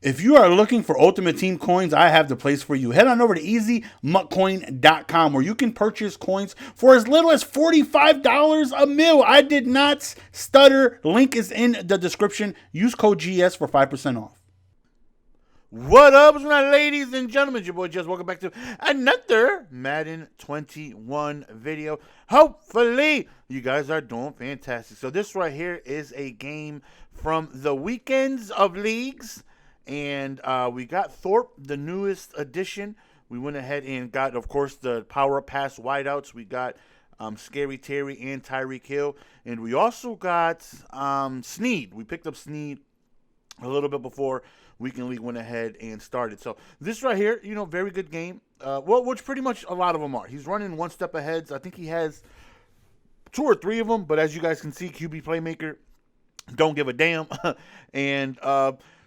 If you are looking for Ultimate Team coins, I have the place for you. Head on over to easymuckcoin.com where you can purchase coins for as little as $45 a mil. I did not stutter. Link is in the description. Use code GS for 5% off. What up, my ladies and gentlemen? It's your boy Jess. Welcome back to another Madden 21 video. Hopefully, you guys are doing fantastic. So this right here is a game from the Weekends of Leagues. And we got Thorpe, the newest addition. We went ahead and got, of course, the power-up pass wideouts. We got Scary Terry and Tyreek Hill. And we also got Snead. We picked up Snead a little bit before Weekend League went ahead and started. So this right here, you know, very good game. Well, which pretty much a lot of them are. He's running one step ahead. I think he has 2 or 3 of them. But as you guys can see, QB Playmaker, don't give a damn. And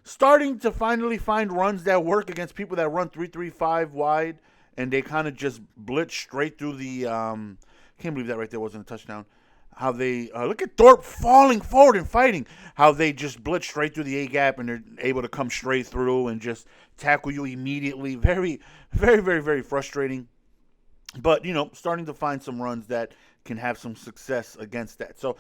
starting to finally find runs that work against people that run 3-3-5 wide, and they kind of just blitz straight through the can't believe that right there wasn't a touchdown. How they look at Thorpe falling forward and fighting. How they just blitz straight through the A gap and they're able to come straight through and just tackle you immediately. Very, very, very, very frustrating. But, you know, starting to find some runs that can have some success against that. So,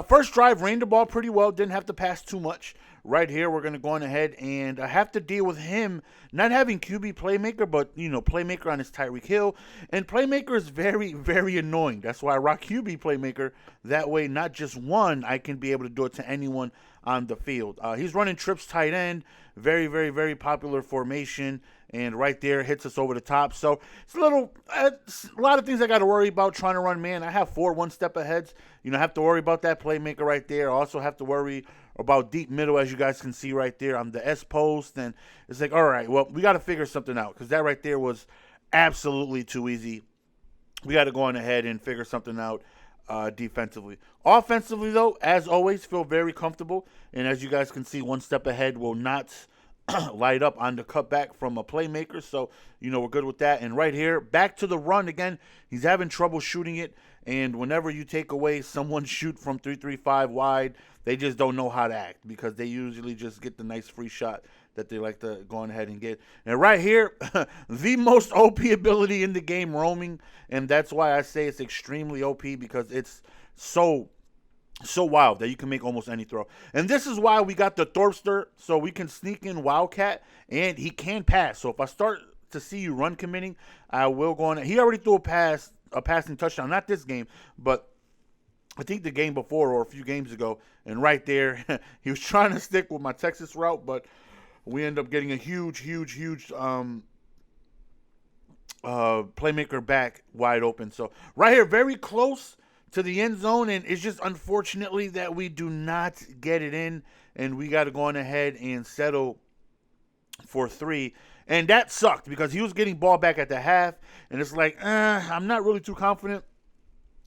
first drive, ran the ball pretty well. Didn't have to pass too much. Right here, we're going to go on ahead, and I have to deal with him not having QB Playmaker, but, you know, Playmaker on his Tyreek Hill. And Playmaker is very, very annoying. That's why I rock QB Playmaker. That way, not just one, I can be able to do it to anyone on the field. He's running trips tight end. Very, very, very popular formation. And right there, hits us over the top. So it's a lot of things I got to worry about trying to run man. I have 4 one-step aheads. You know, I have to worry about that playmaker right there. I also have to worry about deep middle, as you guys can see right there. I'm the S post, and it's like, all right, well, we got to figure something out because that right there was absolutely too easy. We got to go on ahead and figure something out defensively. Offensively, though, as always, feel very comfortable. And as you guys can see, one step ahead will not light up on the cutback from a playmaker. So, you know, we're good with that. And right here, back to the run again. He's having trouble shooting it. And whenever you take away someone shoot from 3-3-5 wide, they just don't know how to act because they usually just get the nice free shot that they like to go on ahead and get. And right here, the most OP ability in the game, roaming. And that's why I say it's extremely OP because it's so wild that you can make almost any throw. And this is why we got the Thorpster, so we can sneak in Wildcat, and he can pass. So if I start to see you run committing, I will go on. He already threw a passing touchdown. Not this game, but I think the game before or a few games ago. And right there, he was trying to stick with my Texas route, but we end up getting a huge playmaker back wide open. So right here, very close to the end zone, and it's just unfortunately that we do not get it in, and we got to go on ahead and settle for 3. And that sucked because he was getting ball back at the half, and it's like, I'm not really too confident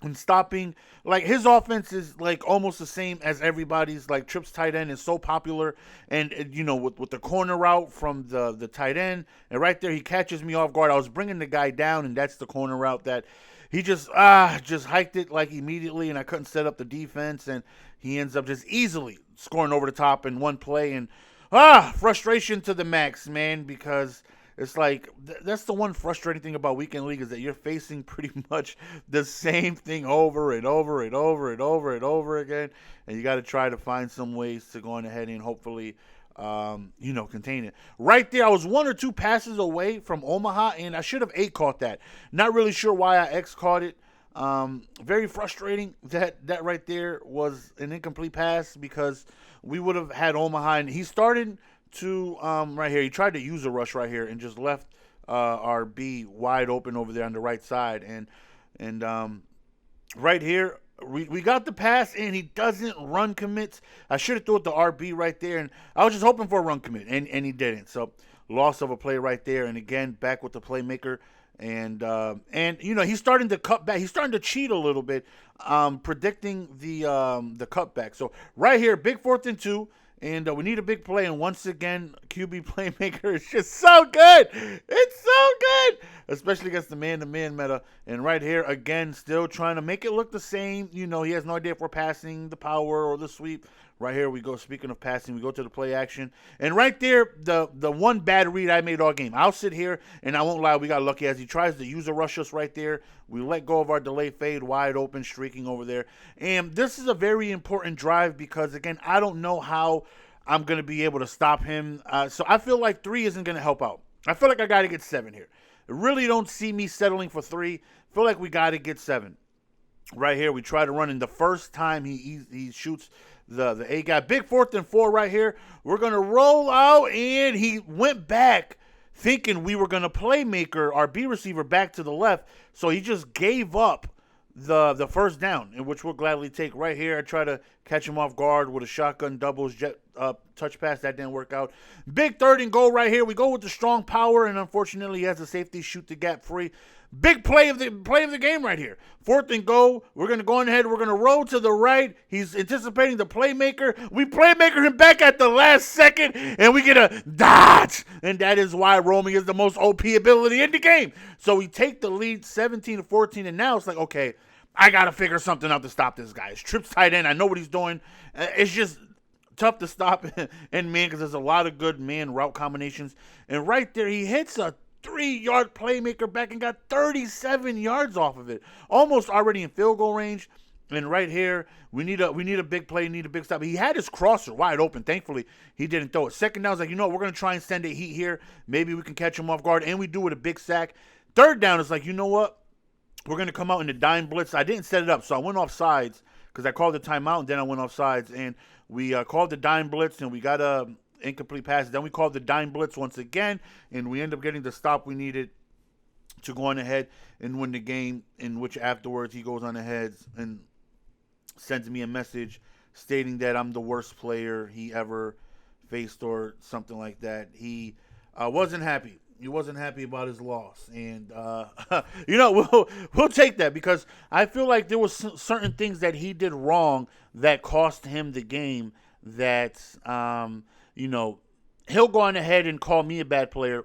in stopping. Like, his offense is like almost the same as everybody's. Like, trips tight end is so popular, and you know, with the corner route from the tight end, and right there he catches me off guard. I was bringing the guy down, and that's the corner route that he just hiked it like immediately, and I couldn't set up the defense, and he ends up just easily scoring over the top in one play. And frustration to the max, man, because it's like that's the one frustrating thing about Weekend League is that you're facing pretty much the same thing over and over and over and over and over again, and you got to try to find some ways to go on ahead and hopefully you know, contain it. Right there, I was 1 or 2 passes away from Omaha, and I should have 8 caught that. Not really sure why I X caught it. Very frustrating that right there was an incomplete pass because we would have had Omaha, and he started to right here. He tried to use a rush right here and just left our B wide open over there on the right side, and right here. We got the pass, and he doesn't run commits. I should have thrown the RB right there, and I was just hoping for a run commit, and he didn't. So, loss of a play right there, and again, back with the playmaker. And you know, he's starting to cut back. He's starting to cheat a little bit, predicting the cutback. So, right here, big 4th and 2. And we need a big play. And once again, QB Playmaker is just so good. It's so good. Especially against the man-to-man meta. And right here, again, still trying to make it look the same. You know, he has no idea if we're passing the power or the sweep. Right here we go. Speaking of passing, we go to the play action. And right there, the one bad read I made all game. I'll sit here, and I won't lie, we got lucky as he tries to user rush us right there. We let go of our delay fade, wide open, streaking over there. And this is a very important drive because, again, I don't know how I'm going to be able to stop him. So I feel like 3 isn't going to help out. I feel like I got to get 7 here. I really don't see me settling for 3. I feel like we got to get 7. Right here, we try to run in the first time he shoots the A guy. Big 4th and 4 right here. We're going to roll out, and he went back thinking we were going to playmaker our B receiver back to the left. So he just gave up the first down, in which we'll gladly take. Right here, I try to catch him off guard with a shotgun doubles jet touch pass. That didn't work out. Big 3rd and goal right here. We go with the strong power, and unfortunately he has a safety shoot the gap free. Big play of the game right here. 4th and goal. We're going to go on ahead. We're going to roll to the right. He's anticipating the playmaker. We playmaker him back at the last second, and we get a dodge. And that is why roaming is the most OP ability in the game. So we take the lead 17-14, and now it's like, okay, I got to figure something out to stop this guy. It's trips tight end. I know what he's doing. It's just tough to stop in man because there's a lot of good man route combinations. And right there, he hits a 3-yard playmaker back and got 37 yards off of it. Almost already in field goal range. And right here, we need a big play, need a big stop. He had his crosser wide open. Thankfully, he didn't throw it. Second down, I was like, we're going to try and send a heat here. Maybe we can catch him off guard, and we do with a big sack. Third down is like, you know what? We're going to come out in the dime blitz. I didn't set it up, so I went off sides because I called the timeout, and then I went off sides. And we called the dime blitz, and we got a incomplete pass. Then we called the dime blitz once again, and we end up getting the stop we needed to go on ahead and win the game, in which afterwards he goes on ahead and sends me a message stating that I'm the worst player he ever faced or something like that. He wasn't happy. He wasn't happy about his loss. And, we'll take that because I feel like there was certain things that he did wrong that cost him the game that, he'll go on ahead and call me a bad player.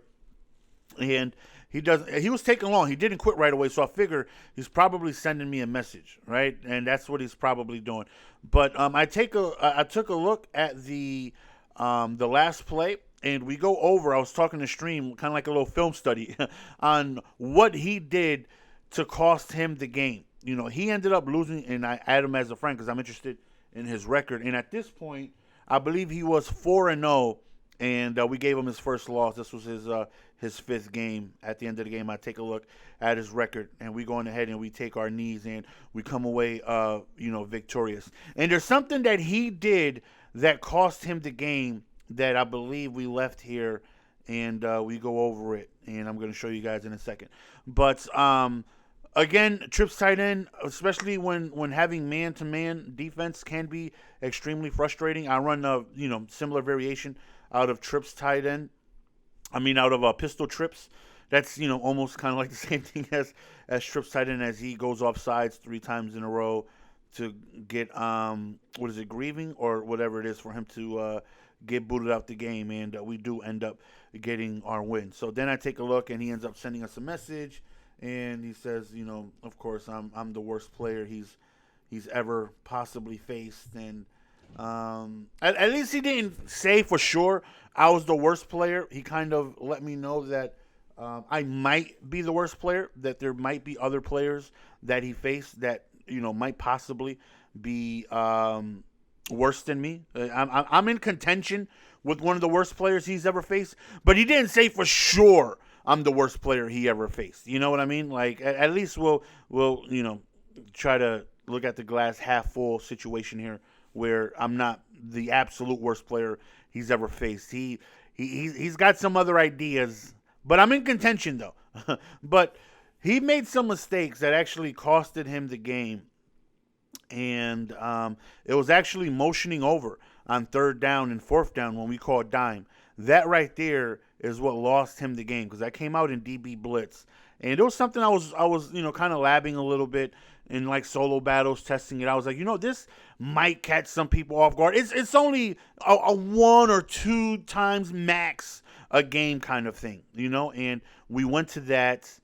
And he was taking long. He didn't quit right away. So I figure he's probably sending me a message, right? And that's what he's probably doing. But I took a look at the last play. And we go over, I was talking to Stream, kind of like a little film study, on what he did to cost him the game. He ended up losing, and I add him as a friend because I'm interested in his record. And at this point, I believe he was 4-0, and we gave him his first loss. This was his 5th game. At the end of the game, I take a look at his record, and we go on ahead and we take our knees, and we come away, victorious. And there's something that he did that cost him the game that I believe we left here, and we go over it, and I'm going to show you guys in a second. But, again, trips tight end, especially when having man-to-man defense can be extremely frustrating. I run a, similar variation out of trips tight end. Out of pistol trips. That's, almost kind of like the same thing as trips tight end, as he goes off sides 3 times in a row to get, grieving or whatever it is for him to get booted out the game, and we do end up getting our win. So then I take a look, and he ends up sending us a message, and he says, of course, I'm the worst player he's ever possibly faced, and at least he didn't say for sure I was the worst player. He kind of let me know that I might be the worst player, that there might be other players that he faced that might possibly be worse than me. I'm in contention with one of the worst players he's ever faced, but he didn't say for sure I'm the worst player he ever faced. You know what I mean? Like at least we'll try to look at the glass half full situation here, where I'm not the absolute worst player he's ever faced. He's got some other ideas, but I'm in contention though. But he made some mistakes that actually costed him the game. And it was actually motioning over on 3rd down and 4th down when we called dime. That right there is what lost him the game, because I came out in DB blitz, and it was something I was kind of labbing a little bit in like solo battles, testing it. I was like, this might catch some people off guard. It's only a 1 or 2 times max a game kind of thing, and we went to that.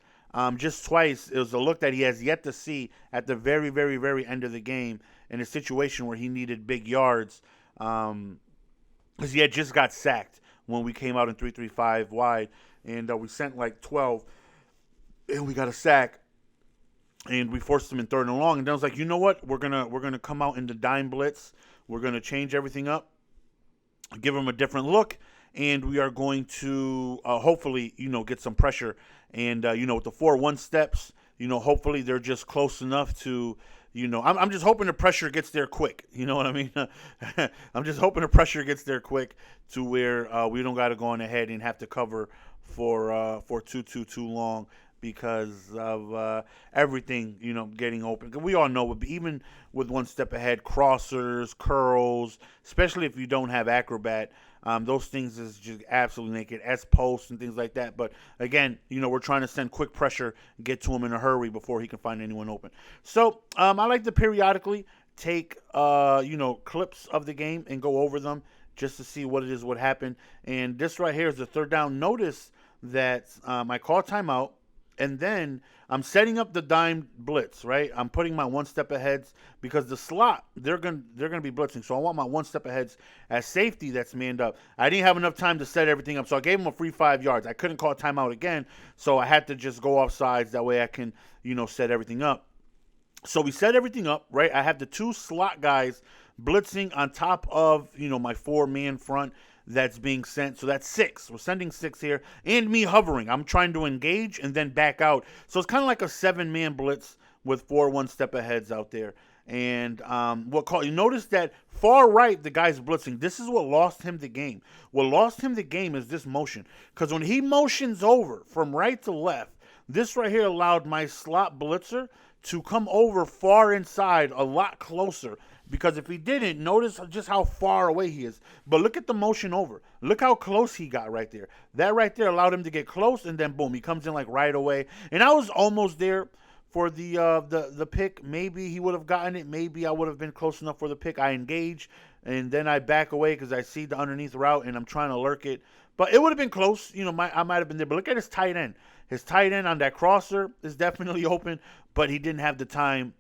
Just twice. It was a look that he has yet to see at the very, very, very end of the game in a situation where he needed big yards. because he had just got sacked when we came out in 3-3-5 wide, and we sent like 12, and we got a sack, and we forced him in 3rd and long. And then I was like, you know what? We're gonna come out in the dime blitz. We're gonna change everything up, give him a different look, and we are going to hopefully, get some pressure. And with the 4-1 steps, hopefully they're just close enough to. I'm just hoping the pressure gets there quick. You know what I mean? I'm just hoping the pressure gets there quick to where we don't got to go on ahead and have to cover for too long because of everything, getting open. We all know, even with 1 step ahead, crossers, curls, especially if you don't have acrobat, those things is just absolutely naked, S-posts and things like that. But again, we're trying to send quick pressure, get to him in a hurry before he can find anyone open. So I like to periodically take, clips of the game and go over them just to see what happened. And this right here is the 3rd down. Notice that I call timeout, and then I'm setting up the dime blitz, right? I'm putting my 1 step aheads because the slot, they're gonna be blitzing. So I want my 1 step aheads as safety that's manned up. I didn't have enough time to set everything up, so I gave him a free 5 yards. I couldn't call timeout again, so I had to just go off sides. That way I can, set everything up. So we set everything up, right? I have the 2 slot guys blitzing on top of, my 4-man front that's being sent. So that's 6. We're sending 6 here. And me hovering. I'm trying to engage and then back out. So it's kind of like a 7-man blitz with 4 1-step aheads out there. And you notice that far right, the guy's blitzing. This is what lost him the game. What lost him the game is this motion. Because when he motions over from right to left, this right here allowed my slot blitzer to come over far inside, a lot closer. Because if he didn't, notice just how far away he is. But look at the motion over. Look how close he got right there. That right there allowed him to get close, and then boom, he comes in like right away. And I was almost there for the pick. Maybe he would have gotten it. Maybe I would have been close enough for the pick. I engage, and then I back away because I see the underneath route, and I'm trying to lurk it. But it would have been close. I might have been there. But look at his tight end. His tight end on that crosser is definitely open, but he didn't have the time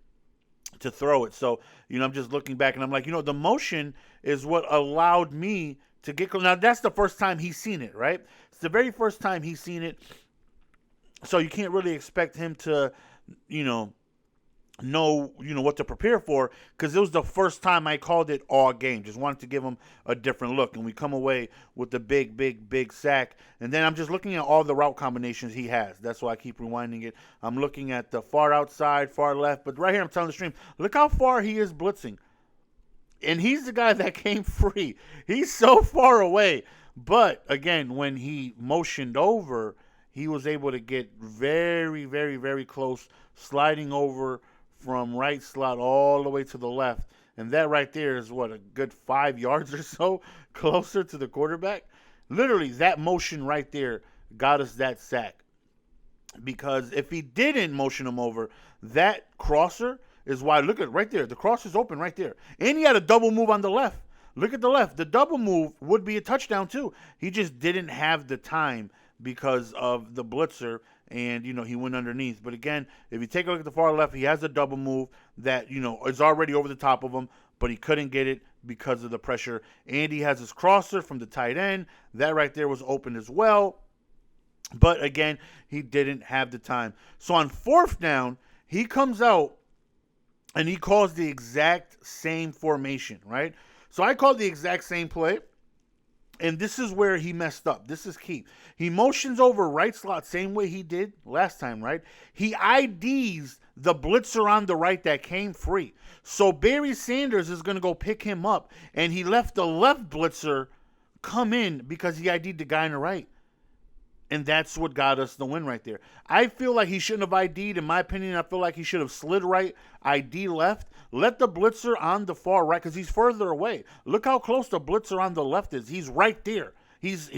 to throw it. So, I'm just looking back and I'm like, the motion is what allowed me to get close. Now, that's the first time he's seen it, right? It's the very first time he's seen it. So you can't really expect him to, know what to prepare for, because it was the first time I called it all game. Just wanted to give him a different look, and we come away with the big sack. And then I'm just looking at all the route combinations he has. That's why I keep rewinding it. I'm looking at the far outside, far left, but right here I'm telling the stream, look how far he is blitzing. And he's the guy that came free. He's so far away. But again, when he motioned over, he was able to get very, very, very close, sliding over from right slot all the way to the left. And that right there is, a good 5 yards or so closer to the quarterback. Literally, that motion right there got us that sack. Because if he didn't motion him over, that crosser is wide. Look at right there. The crosser's open right there. And he had a double move on the left. Look at the left. The double move would be a touchdown too. He just didn't have the time because of the blitzer, and, he went underneath. But again, if you take a look at the far left, he has a double move that, is already over the top of him, but he couldn't get it because of the pressure. And he has his crosser from the tight end. That right there was open as well. But again, he didn't have the time. So on 4th down, he comes out and he calls the exact same formation, right? So I called the exact same play. And this is where he messed up. This is key. He motions over right slot same way he did last time, right? He IDs the blitzer on the right that came free. So Barry Sanders is going to go pick him up. And he left the left blitzer come in because he ID'd the guy on the right. And that's what got us the win right there. I feel like he shouldn't have ID'd. In my opinion, I feel like he should have slid right, ID left, let the blitzer on the far right, because he's further away. Look how close the blitzer on the left is. He's right there. He's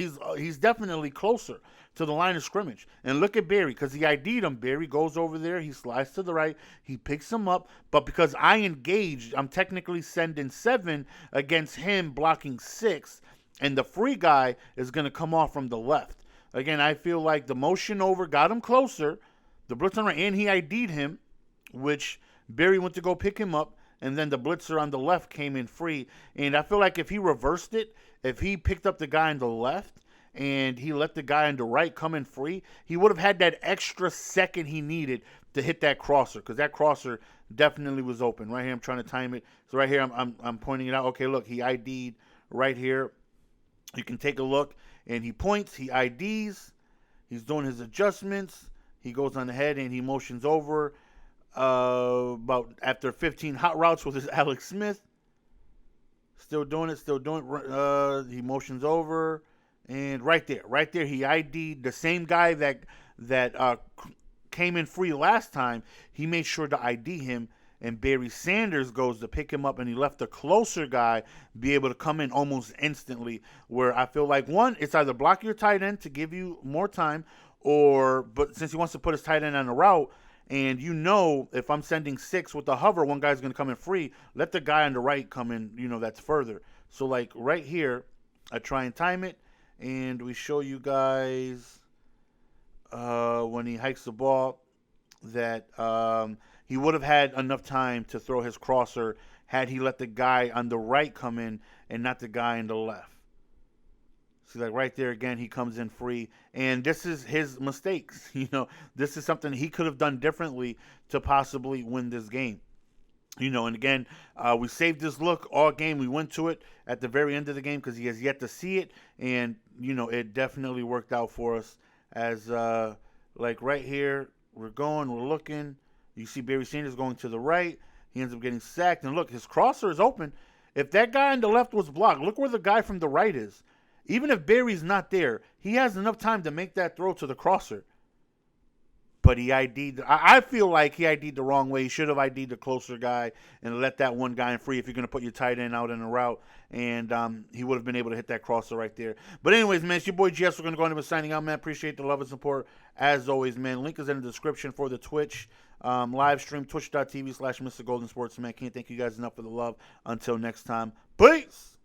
definitely closer to the line of scrimmage. And look at Barry, because he ID'd him. Barry goes over there. He slides to the right. He picks him up. But because I engaged, I'm technically sending 7 against him blocking 6. And the free guy is going to come off from the left. Again, I feel like the motion over got him closer. The blitz on right, and he ID'd him, which Barry went to go pick him up. and then the blitzer on the left came in free. And I feel like if he reversed it, if he picked up the guy on the left and he let the guy on the right come in free, he would have had that extra second he needed to hit that crosser, because that crosser definitely was open. Right here, I'm trying to time it. So right here, I'm pointing it out. Okay, look, he ID'd right here. You can take a look, and he points, he IDs, he's doing his adjustments. He goes on ahead and he motions over. About after 15 hot routes with his Alex Smith. Still doing it. He motions over, and right there, he ID'd the same guy that came in free last time. He made sure to ID him, and Barry Sanders goes to pick him up, and he left the closer guy be able to come in almost instantly. Where I feel like, one, it's either block your tight end to give you more time, but since he wants to put his tight end on the route, and if I'm sending 6 with the hover, one guy's going to come in free, let the guy on the right come in, that's further. So, like, right here, I try and time it, and we show you guys when he hikes the ball that he would have had enough time to throw his crosser had he let the guy on the right come in and not the guy on the left. See, like right there again, he comes in free, and this is his mistakes. This is something he could have done differently to possibly win this game. And again, we saved this look all game. We went to it at the very end of the game because he has yet to see it, and it definitely worked out for us. As like right here, we're looking. You see Barry Sanders going to the right. He ends up getting sacked, and look, his crosser is open. If that guy on the left was blocked, look where the guy from the right is. Even if Barry's not there, he has enough time to make that throw to the crosser. But he ID'd. I feel like he ID'd the wrong way. He should have ID'd the closer guy and let that one guy in free if you're going to put your tight end out in a route. And he would have been able to hit that crosser right there. But anyways, man, it's your boy GS. We're going to go on and signing out, man. Appreciate the love and support as always, man. Link is in the description for the Twitch live stream, twitch.tv/Mr. Golden Sports, man. Can't thank you guys enough for the love. Until next time, peace.